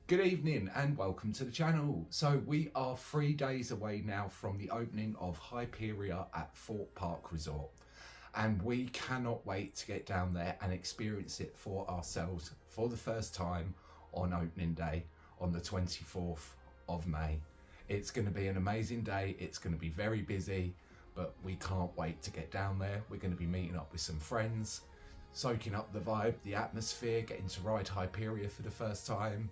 Good evening and welcome to the channel. So we are 3 days away now from the opening of Hyperia at Thorpe Park Resort, and we cannot wait to get down there and experience it for ourselves for the first time on opening day on the 24th of May. It's going to be an amazing day. It's going to be very busy, but we can't wait to get down there. We're going to be meeting up with some friends, soaking up the vibe, the atmosphere, getting to ride Hyperia for the first time,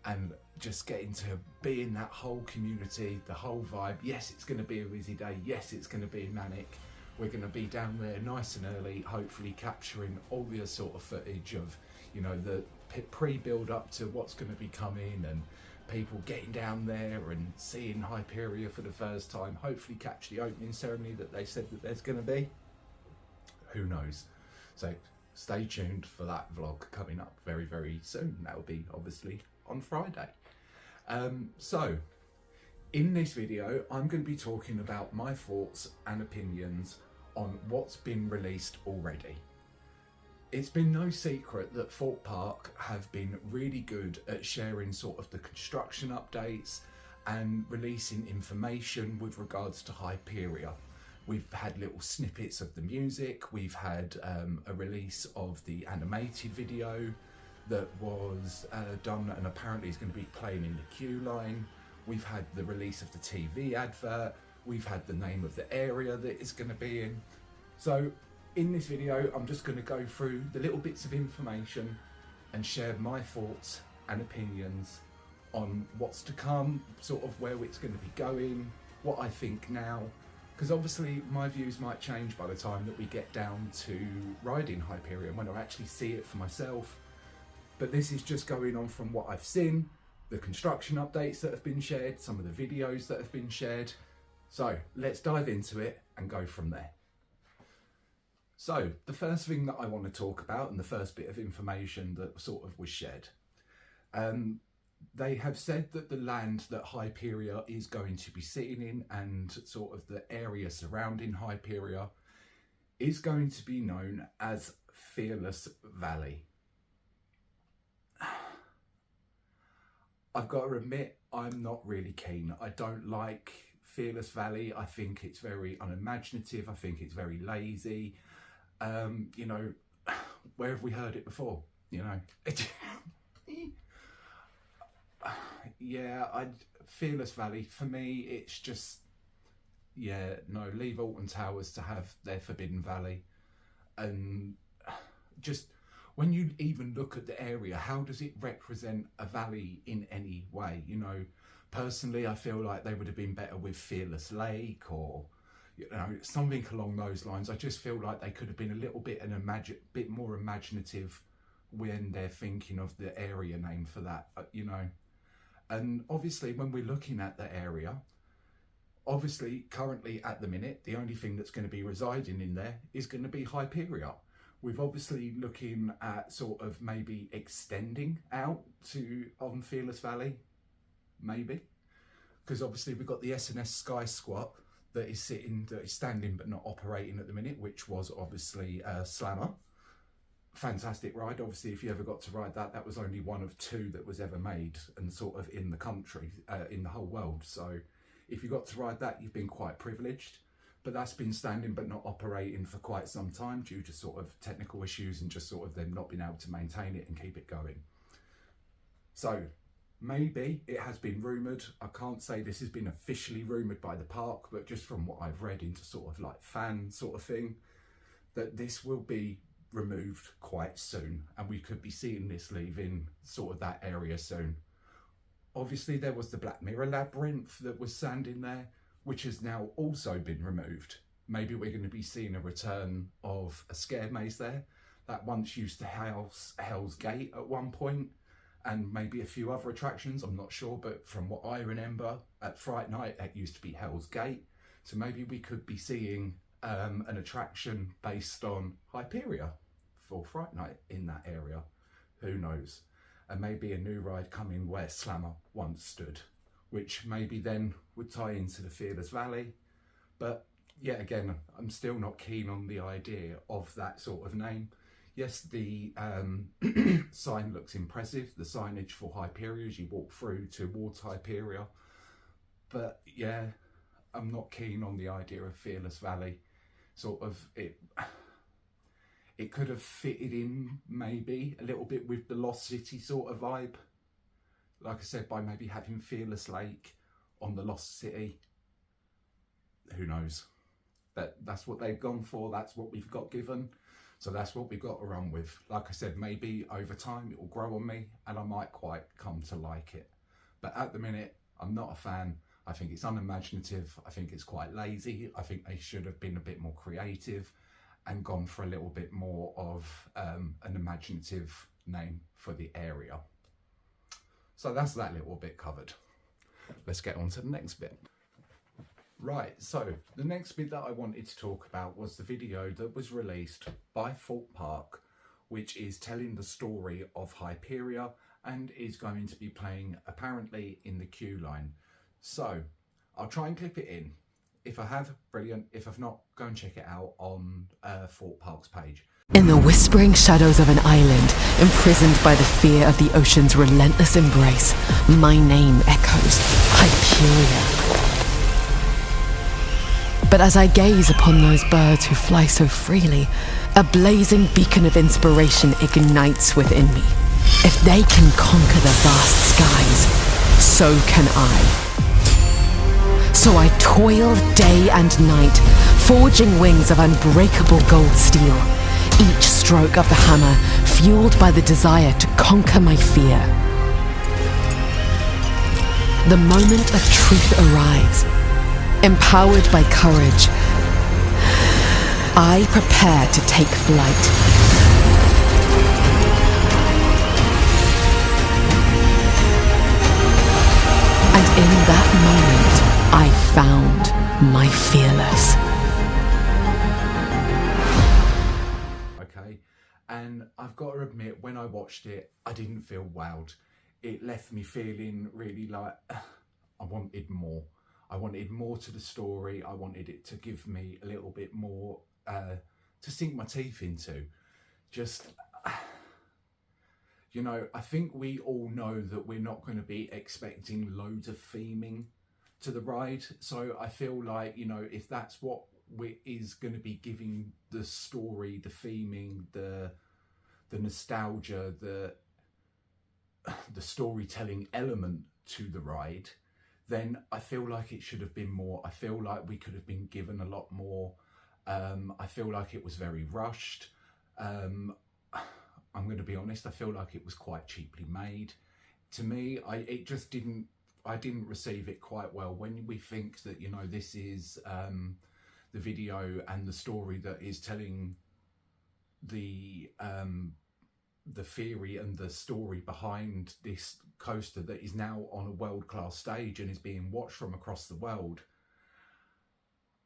and just getting to be in that whole community, the whole vibe. Yes, it's going to be a busy day. Yes, it's going to be manic. We're going to be down there nice and early, hopefully capturing all the sort of footage of, you know, the pre-build up to what's going to be coming, and people getting down there and seeing Hyperia for the first time. Hopefully catch the opening ceremony that they said that there's going to be. Who knows? So stay tuned for that vlog coming up very, very soon. That will be obviously on Friday. So in this video I'm going to be talking about my thoughts and opinions on what's been released already. It's been no secret that Thorpe Park have been really good at sharing sort of the construction updates and releasing information with regards to Hyperia. We've had little snippets of the music, we've had a release of the animated video that was done and apparently is going to be playing in the queue line. We've had the release of the TV advert. We've had the name of the area that it's going to be in. So in this video, I'm just going to go through the little bits of information and share my thoughts and opinions on what's to come, sort of where it's going to be going, what I think now, because obviously my views might change by the time that we get down to riding Hyperia and when I actually see it for myself. But this is just going on from what I've seen, the construction updates that have been shared, some of the videos that have been shared. So let's dive into it and go from there. So the first thing that I want to talk about, and the first bit of information that sort of was shared, they have said that the land that Hyperia is going to be sitting in and sort of the area surrounding Hyperia is going to be known as Fearless Valley. I've got to admit, I'm not really keen. I don't like Fearless Valley. I think it's very unimaginative. I think it's very lazy. You know, where have we heard it before? You know, yeah, Fearless Valley, for me, it's just, yeah, no, leave Alton Towers to have their Forbidden Valley. And just, when you even look at the area, how does it represent a valley in any way? You know, personally, I feel like they would have been better with Fearless Lake or, you know, something along those lines. I just feel like they could have been a little bit bit more imaginative when they're thinking of the area name for that, you know. And obviously, when we're looking at the area, obviously, currently at the minute, the only thing that's going to be residing in there is going to be Hyperia. We've obviously looking at sort of maybe extending out to on Fearless Valley, maybe, because obviously we've got the S&S Sky Squat that is standing but not operating at the minute, which was obviously Slammer. Fantastic ride. Obviously, if you ever got to ride that, that was only one of 2 that was ever made and sort of in the country, in the whole world. So if you got to ride that, you've been quite privileged. But that's been standing but not operating for quite some time due to sort of technical issues and just sort of them not being able to maintain it and keep it going. So maybe it has been rumoured. I can't say this has been officially rumoured by the park, but just from what I've read into sort of like fan sort of thing, that this will be removed quite soon and we could be seeing this leaving sort of that area soon. Obviously there was the Black Mirror labyrinth that was standing there, which has now also been removed. Maybe we're going to be seeing a return of a scare maze there that once used to house Hell's Gate at one point, and maybe a few other attractions, I'm not sure, but from what I remember at Fright Night, it used to be Hell's Gate. So maybe we could be seeing an attraction based on Hyperia for Fright Night in that area. Who knows? And maybe a new ride coming where Slammer once stood, which maybe then would tie into the Fearless Valley. But yet again, I'm still not keen on the idea of that sort of name. Yes, the sign looks impressive, the signage for Hyperia as you walk through towards Hyperia. But yeah, I'm not keen on the idea of Fearless Valley. Sort of, it could have fitted in maybe a little bit with the Lost City sort of vibe. Like I said, by maybe having Fearless Lake on the Lost City. Who knows? That's what they've gone for, that's what we've got given. So that's what we've got to run with. Like I said, maybe over time it will grow on me and I might quite come to like it. But at the minute, I'm not a fan. I think it's unimaginative. I think it's quite lazy. I think they should have been a bit more creative and gone for a little bit more of an imaginative name for the area. So that's that little bit covered. Let's get on to the next bit. Right, so the next bit that I wanted to talk about was the video that was released by Thorpe Park, which is telling the story of Hyperia and is going to be playing apparently in the queue line. So I'll try and clip it in. If I have, brilliant. If I've not, go and check it out on Thorpe Park's page. In the whispering shadows of an island, imprisoned by the fear of the ocean's relentless embrace, my name echoes, Hyperia. But as I gaze upon those birds who fly so freely, a blazing beacon of inspiration ignites within me. If they can conquer the vast skies, so can I. So I toil day and night, forging wings of unbreakable gold steel, each stroke of the hammer fueled by the desire to conquer my fear. The moment of truth arrives. Empowered by courage, I prepare to take flight. And in that moment, I found my Fearless. Okay, and I've got to admit, when I watched it, I didn't feel wowed. It left me feeling really like I wanted more. I wanted more to the story. I wanted it to give me a little bit more to sink my teeth into. Just, you know, I think we all know that we're not going to be expecting loads of theming to the ride. So I feel like, you know, if that's what is going to be giving the story, the theming, the nostalgia, the storytelling element to the ride, then I feel like it should have been more. I feel like we could have been given a lot more. I feel like it was very rushed. I'm going to be honest, I feel like it was quite cheaply made. To me, I didn't receive it quite well. When we think that, you know, this is the video and the story that is telling the theory and the story behind this coaster that is now on a world-class stage and is being watched from across the world.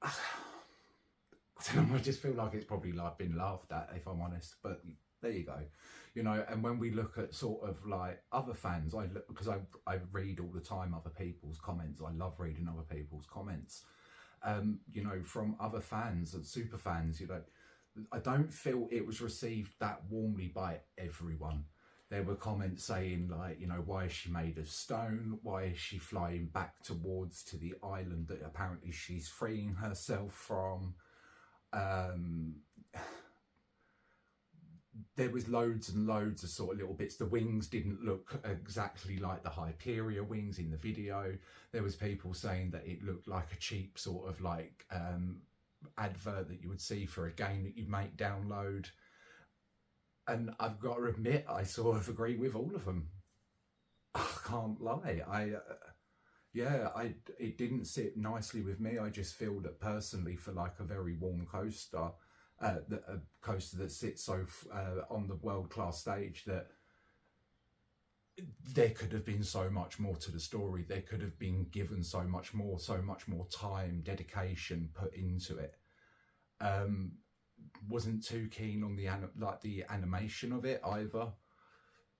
I don't know, I just feel like it's probably like been laughed at, if I'm honest, but there you go. You know, and when we look at sort of like other fans, because I read all the time other people's comments. I love reading other people's comments. You know, from other fans and super fans, you know, I don't feel it was received that warmly by everyone. There were comments saying like, you know, why is she made of stone? Why is she flying back towards to the island that apparently she's freeing herself from? There was loads and loads of sort of little bits. The wings didn't look exactly like the Hyperia wings in the video. There was people saying that it looked like a cheap sort of like advert that you would see for a game that you make download. And I've got to admit, I sort of agree with all of them. I can't lie. It didn't sit nicely with me. I just feel that personally, for like a very warm coaster, a coaster that sits so on the world-class stage, that there could have been so much more to the story. There could have been given so much more time, dedication put into it. Wasn't too keen on the animation of it either.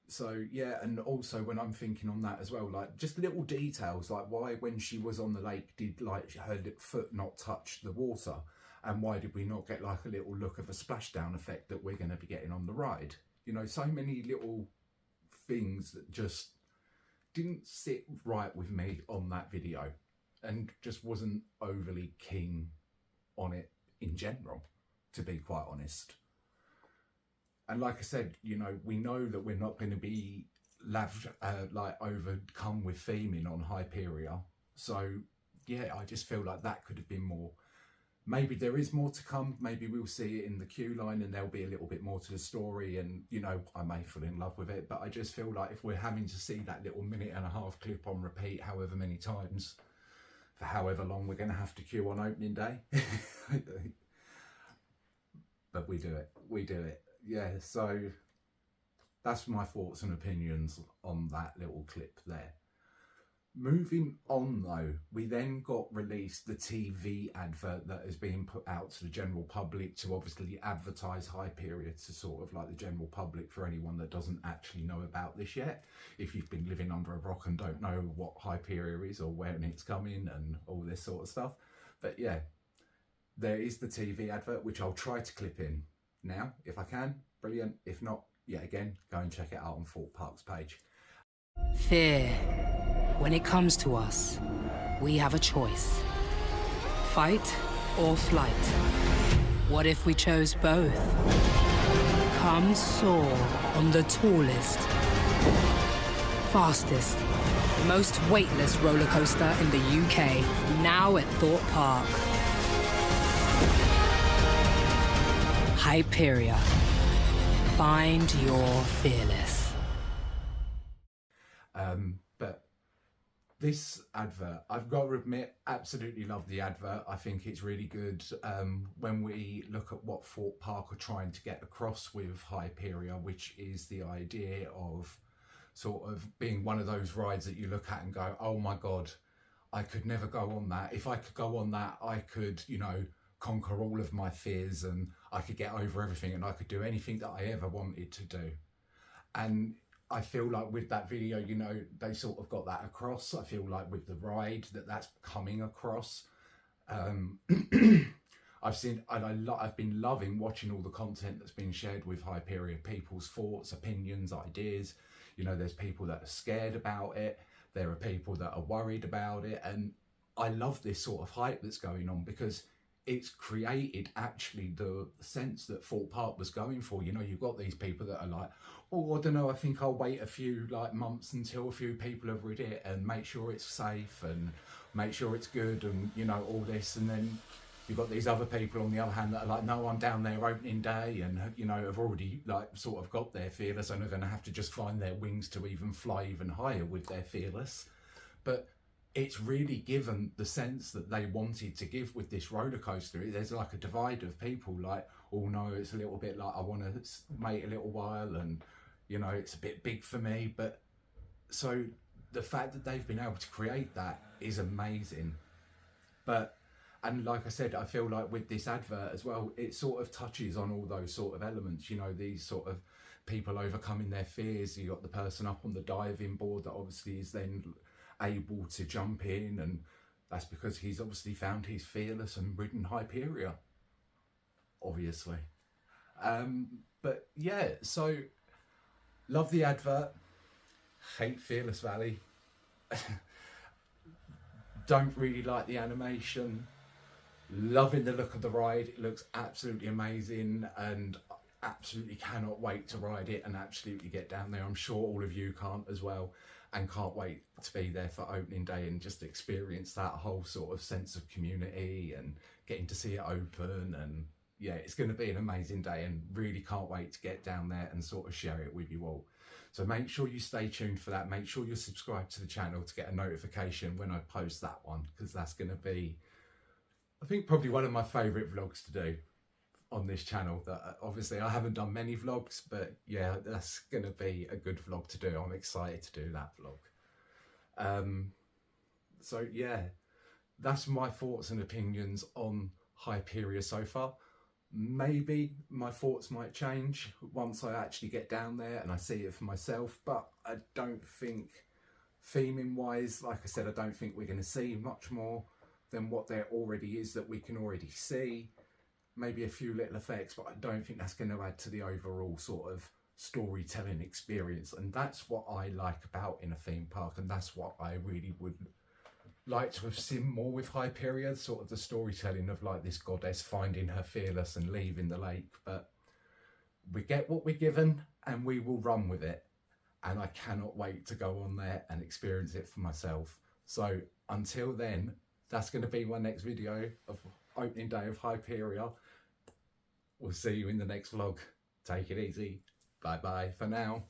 So yeah, and also when I'm thinking on that as well, like just little details, like why when she was on the lake did like her foot not touch the water, And why did we not get like a little look of a splashdown effect that we're going to be getting on the ride? You know, so many little things that just didn't sit right with me on that video, and just wasn't overly keen on it in general, to be quite honest. And like I said, you know, we know that we're not going to be like overcome with theming on Hyperia. So yeah, I just feel like that could have been more. Maybe there is more to come. Maybe we'll see it in the queue line and there'll be a little bit more to the story, and you know, I may fall in love with it. But I just feel like if we're having to see that little 1.5-minute clip on repeat however many times for however long we're going to have to queue on opening day, but we do it. Yeah, so that's my thoughts and opinions on that little clip there. Moving on though, we then got released the TV advert that is being put out to the general public to obviously advertise Hyperia to sort of like the general public, for anyone that doesn't actually know about this yet. If you've been living under a rock and don't know what Hyperia is or when it's coming and all this sort of stuff. But yeah, there is the TV advert, which I'll try to clip in now if I can. Brilliant. If not, yeah, again, go and check it out on Thorpe Park's page. Fear. When it comes to us, we have a choice. Fight or flight. What if we chose both? Come soar on the tallest, fastest, most weightless roller coaster in the UK, now at Thorpe Park. Hyperia. Find your fearless. But this advert, I've got to admit, absolutely love the advert. I think it's really good. When we look at what Thorpe Park are trying to get across with Hyperia, which is the idea of sort of being one of those rides that you look at and go, oh my God, I could never go on that. If I could go on that, I could, you know, conquer all of my fears and I could get over everything and I could do anything that I ever wanted to do. And I feel like with that video, you know, they sort of got that across. I feel like with the ride that's coming across. I've seen, and I've been loving watching all the content that's been shared with Hyperia, people's thoughts, opinions, ideas. You know, there's people that are scared about it. There are people that are worried about it. And I love this sort of hype that's going on, because it's created actually the sense that Thorpe Park was going for. You know, you've got these people that are like, oh, I don't know, I think I'll wait a few like months until a few people have read it and make sure it's safe and make sure it's good and, you know, all this. And then you've got these other people on the other hand that are like, no, I'm down there opening day and, you know, have already like sort of got their fearless and are going to have to just find their wings to even fly even higher with their fearless. But it's really given the sense that they wanted to give with this roller coaster. There's like a divide of people like, oh no, it's a little bit like, I want to wait a little while and, you know, it's a bit big for me. But so the fact that they've been able to create that is amazing. But, and like I said, I feel like with this advert as well, it sort of touches on all those sort of elements, you know, these sort of people overcoming their fears. You got the person up on the diving board that obviously is then able to jump in, and that's because he's obviously found he's fearless and ridden Hyperia, obviously. But yeah, so love the advert, hate Fearless Valley, don't really like the animation, loving the look of the ride. It looks absolutely amazing and absolutely cannot wait to ride it and absolutely get down there. I'm sure all of you can't as well, and can't wait to be there for opening day and just experience that whole sort of sense of community and getting to see it open. And yeah, it's going to be an amazing day and really can't wait to get down there and sort of share it with you all. So make sure you stay tuned for that. Make sure you're subscribed to the channel to get a notification when I post that one, because that's going to be, I think, probably one of my favourite vlogs to do on this channel. That obviously I haven't done many vlogs, but yeah, that's gonna be a good vlog to do. I'm excited to do that vlog. So yeah, that's my thoughts and opinions on Hyperia so far. Maybe my thoughts might change once I actually get down there and I see it for myself, but I don't think, theming wise, like I said, I don't think we're going to see much more than what there already is that we can already see. maybe a few little effects, but I don't think that's going to add to the overall sort of storytelling experience. And that's what I like about in a theme park, and that's what I really would like to have seen more with Hyperia, sort of the storytelling of like this goddess finding her fearless and leaving the lake. But we get what we're given and we will run with it, and I cannot wait to go on there and experience it for myself. So until then, that's going to be my next video of opening day of Hyperia. We'll see you in the next vlog. Take it easy. Bye bye for now.